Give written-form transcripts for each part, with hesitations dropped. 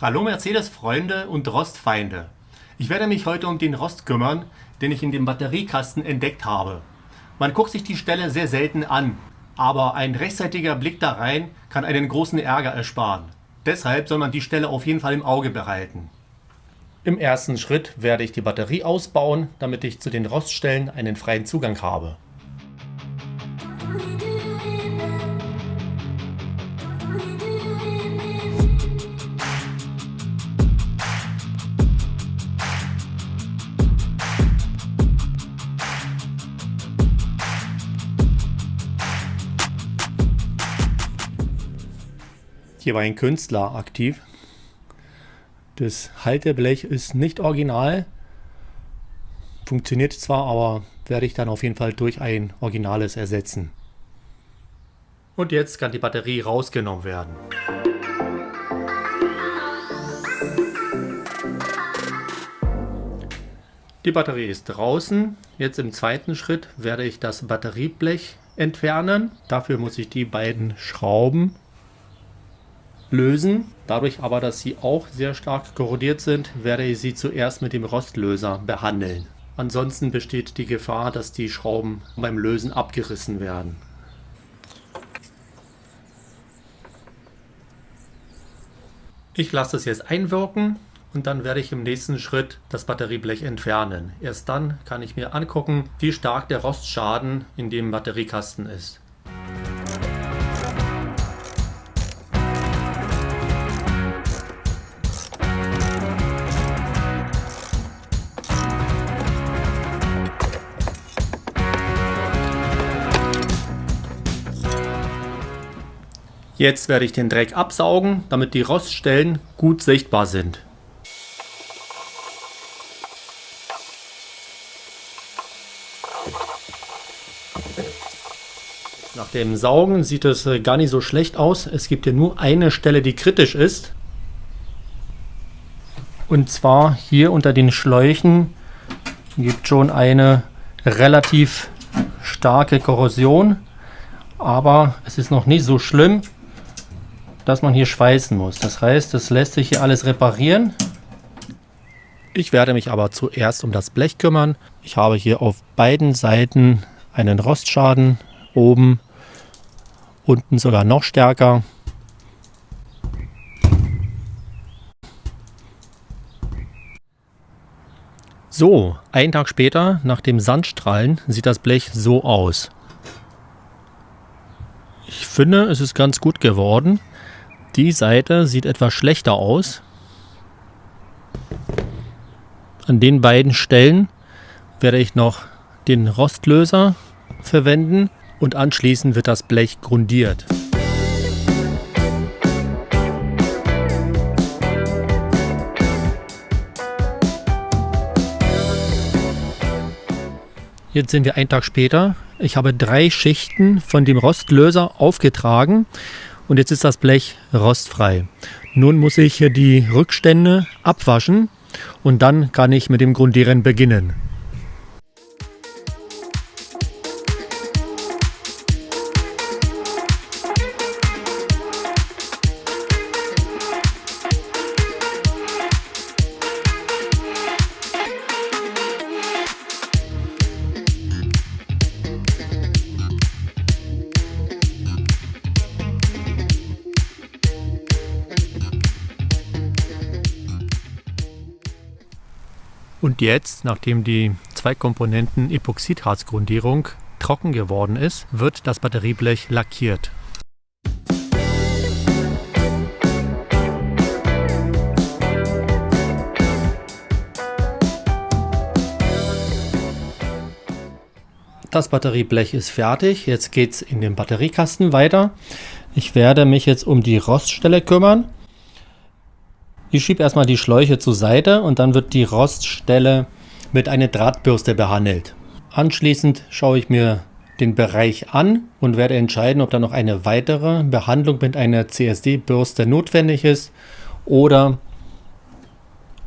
Hallo Mercedes-Freunde und Rostfeinde. Ich werde mich heute um den Rost kümmern, den ich in dem Batteriekasten entdeckt habe. Man guckt sich die Stelle sehr selten an, aber ein rechtzeitiger Blick da rein kann einen großen Ärger ersparen. Deshalb soll man die Stelle auf jeden Fall im Auge behalten. Im ersten Schritt werde ich die Batterie ausbauen, damit ich zu den Roststellen einen freien Zugang habe. Hier war ein Künstler aktiv. Das Halteblech ist nicht original. Funktioniert zwar, aber werde ich dann auf jeden Fall durch ein originales ersetzen. Und jetzt kann die Batterie rausgenommen werden. Die Batterie ist draußen. Jetzt im zweiten Schritt werde ich das Batterieblech entfernen. Dafür muss ich die beiden Schrauben lösen. Dadurch aber, dass sie auch sehr stark korrodiert sind, werde ich sie zuerst mit dem Rostlöser behandeln. Ansonsten besteht die Gefahr, dass die Schrauben beim Lösen abgerissen werden. Ich lasse es jetzt einwirken und dann werde ich im nächsten Schritt das Batterieblech entfernen. Erst dann kann ich mir angucken, wie stark der Rostschaden in dem Batteriekasten ist. Jetzt werde ich den Dreck absaugen, damit die Roststellen gut sichtbar sind. Nach dem Saugen sieht es gar nicht so schlecht aus. Es gibt hier nur eine Stelle, die kritisch ist. Und zwar hier unter den Schläuchen gibt schon eine relativ starke Korrosion. Aber es ist noch nicht so schlimm, dass man hier schweißen muss. Das heißt, es lässt sich hier alles reparieren. Ich werde mich aber zuerst um das Blech kümmern. Ich habe hier auf beiden Seiten einen Rostschaden, oben, unten sogar noch stärker. So, einen Tag später, nach dem Sandstrahlen, sieht das Blech so aus. Ich finde, es ist ganz gut geworden. Die Seite sieht etwas schlechter aus. An den beiden Stellen werde ich noch den Rostlöser verwenden und anschließend wird das Blech grundiert. Jetzt sind wir einen Tag später. Ich habe 3 Schichten von dem Rostlöser aufgetragen und jetzt ist das Blech rostfrei. Nun muss ich hier die Rückstände abwaschen und dann kann ich mit dem Grundieren beginnen. Und jetzt, nachdem die 2 Komponenten Epoxidharzgrundierung trocken geworden ist, wird das Batterieblech lackiert. Das Batterieblech ist fertig. Jetzt geht es in den Batteriekasten weiter. Ich werde mich jetzt um die Roststelle kümmern. Ich schiebe erstmal die Schläuche zur Seite und dann wird die Roststelle mit einer Drahtbürste behandelt. Anschließend schaue ich mir den Bereich an und werde entscheiden, ob da noch eine weitere Behandlung mit einer CSD-Bürste notwendig ist oder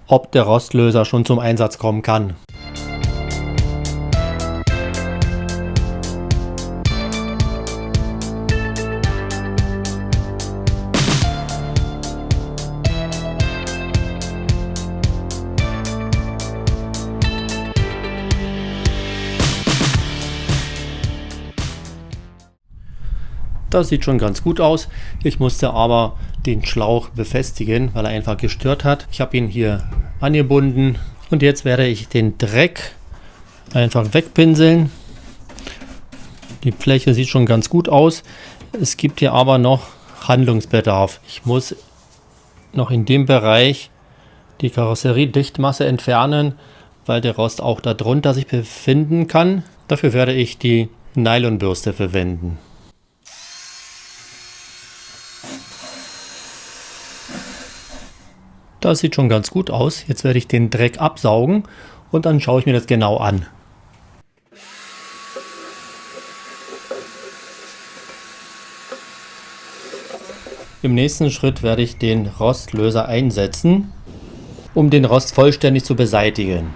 ob der Rostlöser schon zum Einsatz kommen kann. Das sieht schon ganz gut aus. Ich musste aber den Schlauch befestigen, weil er einfach gestört hat. Ich habe ihn hier angebunden und jetzt werde ich den Dreck einfach wegpinseln. Die Fläche sieht schon ganz gut aus. Es gibt hier aber noch Handlungsbedarf. Ich muss noch in dem Bereich die Karosseriedichtmasse entfernen, weil der Rost auch darunter sich befinden kann. Dafür werde ich die Nylonbürste verwenden. Das sieht schon ganz gut aus. Jetzt werde ich den Dreck absaugen und dann schaue ich mir das genau an. Im nächsten Schritt werde ich den Rostlöser einsetzen, um den Rost vollständig zu beseitigen.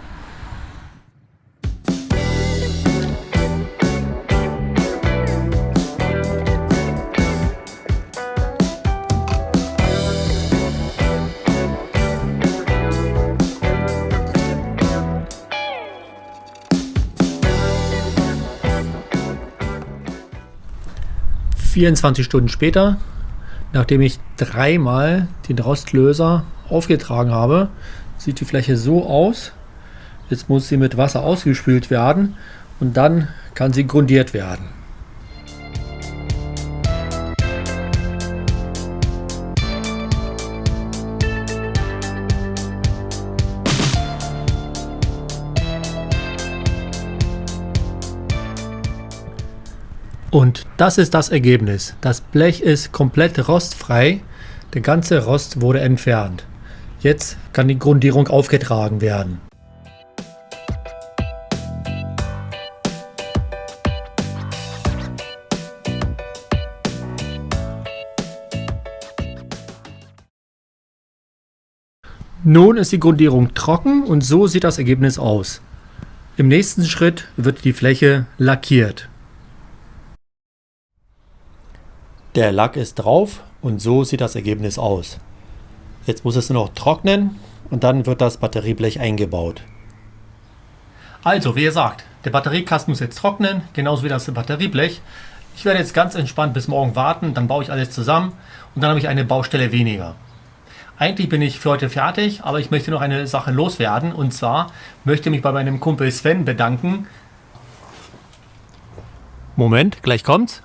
...24 Stunden später, nachdem ich dreimal den Rostlöser aufgetragen habe, sieht die Fläche so aus. Jetzt muss sie mit Wasser ausgespült werden und dann kann sie grundiert werden. Und das ist das Ergebnis. Das Blech ist komplett rostfrei. Der ganze Rost wurde entfernt. Jetzt kann die Grundierung aufgetragen werden. Nun ist die Grundierung trocken und so sieht das Ergebnis aus. Im nächsten Schritt wird die Fläche lackiert. Der Lack ist drauf und so sieht das Ergebnis aus. Jetzt muss es nur noch trocknen und dann wird das Batterieblech eingebaut. Also, wie gesagt, der Batteriekasten muss jetzt trocknen, genauso wie das Batterieblech. Ich werde jetzt ganz entspannt bis morgen warten, dann baue ich alles zusammen und dann habe ich eine Baustelle weniger. Eigentlich bin ich für heute fertig, aber ich möchte noch eine Sache loswerden und zwar möchte ich mich bei meinem Kumpel Sven bedanken. Moment, gleich kommt's.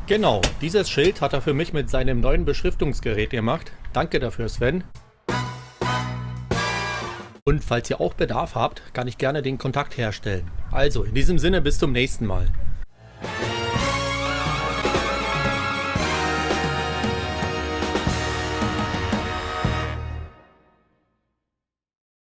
Genau, dieses Schild hat er für mich mit seinem neuen Beschriftungsgerät gemacht. Danke dafür, Sven. Und falls ihr auch Bedarf habt, kann ich gerne den Kontakt herstellen. Also, in diesem Sinne, bis zum nächsten Mal.